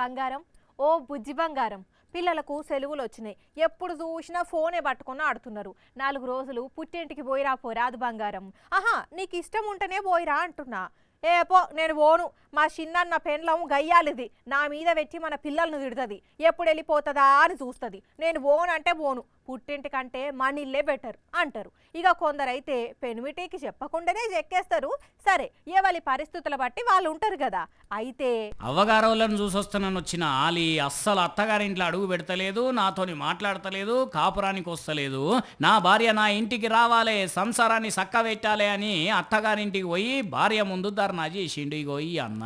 బంగారం ఓ బుజ్జి బంగారం పిల్లలకు సెలవులు వచ్చినాయి. ఎప్పుడు చూసినా ఫోనే పట్టుకొని ఆడుతున్నారు. 4 రోజులు పుట్టింటికి పోయిరా పోరాదు బంగారం. ఆహా నీకు ఇష్టం ఉంటేనే పోయిరా అంటున్నా. ఏ పో నేను పోను. మా చిన్నన్న పెండ్లం గయ్యాలిది. నా మీద పెట్టి మన పిల్లలను తిడుతుంది. ఎప్పుడు వెళ్ళిపోతుందా అని చూస్తుంది. నేను పోను అంటే పోను. పుట్టింటికంటే మన ఇల్లే బెటర్ అంటారు. ఇక కొందరైతే పెనిమిటికి చెప్పకుండానే చెక్కేస్తారు. సరే ఎవరి పరిస్థితుల బట్టి వాళ్ళు ఉంటారు కదా. అయితే అవ్వగారోళ్ళని చూసొస్తానని వచ్చిన ఆలి అస్సలు అత్తగారింట్లో అడుగు పెడతలేదు, నాతోని మాట్లాడతలేదు, కాపురానికి వస్తలేదు. నా భార్య నా ఇంటికి రావాలి, సంసారాన్ని సక్క పెట్టాలి అని అత్తగారింటికి పోయి భార్య ముందు ధర్నా చేసిండు. ఇగో ఈ అన్న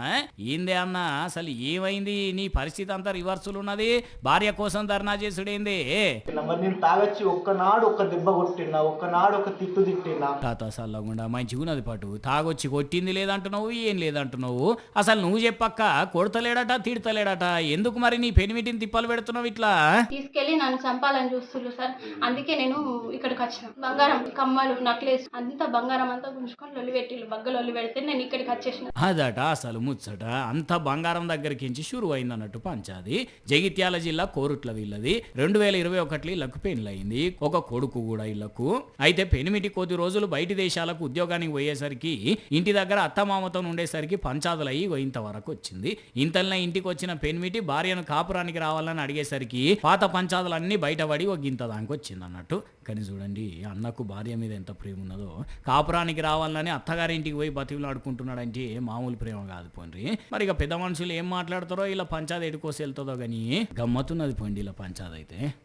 ఏందే అన్న, అసలు ఏమైంది? నీ పరిస్థితి అంతా రివర్సులు ఉన్నది. భార్య కోసం ధర్నా చేసుడేంది? తాగొచ్చి ఒక్కనాడు ఒక్క దెబ్బ కొట్టినా, ఒక్కనాడు ఒక తిట్టు తిట్టినా. తాత సల్లగుండా మంచిగా ఉన్నది పాటు. తాగొచ్చి కొట్టింది లేదంటున్నావు, ఏం లేదంటున్నావు. అసలు నువ్వు చెప్పక్క కొడతలేడట, తిడతలేడట. ఎందుకు మరి నీ పెనిమిటిని తిప్పలు పెడుతున్నావు ఇట్లా? తీసుకెళ్లి నన్ను చంపాలని చూస్తున్నారు సార్. అందుకే నేను ఇక్కడికి వచ్చిన. బంగారం కమ్మలు, నక్లెస్ అంతా బంగారం అంతా గుంజుకొని లొల్లి పెట్టిళ్ళు. బగ్గ లొల్లి పెడితే నేను ఇక్కడికి వచ్చేసిన. అదట అసలు ముచ్చట. అంత బంగారం దగ్గరికి షురు అయింది అన్నట్టు పంచాది. జగిత్యాల జిల్లా కోరుట్ల వీళ్ళది. 2021 ఇళ్లకు పెళ్ళయింది. ఒక కొడుకు కూడా ఇళ్లకు. అయితే పెనిమిటి కొద్ది రోజులు బయటి దేశాలకు ఉద్యోగానికి పోయేసరికి ఇంటి దగ్గర అత్తమామతో ఉండేసరికి పంచాదులు అయ్యి ఇంతవరకు వచ్చింది. ఇంతల్నే ఇంటికి వచ్చిన పెనిమిటి భార్యను కాపురానికి రావాలని అడిగేసరికి పాత పంచాదులన్నీ బయటపడి ఒక గింత దానికి వచ్చింది అన్నట్టు. కానీ చూడండి అన్నకు భార్య మీద ఎంత ప్రేమ ఉన్నదో. కాపురానికి రావాలని అత్తగారింటికి పోయి బతివులు ఆడుకుంటున్నాడంటే మామూలు ప్రేమ కాదు పోండి. మరి ఇక పెద్ద మనుషులు ఏం మాట్లాడతారో ఇలా పంచాది ఎడుకోసి వెళ్తుందో కానీ గమ్మతున్నది పోండి ఇలా పంచాది అయితే.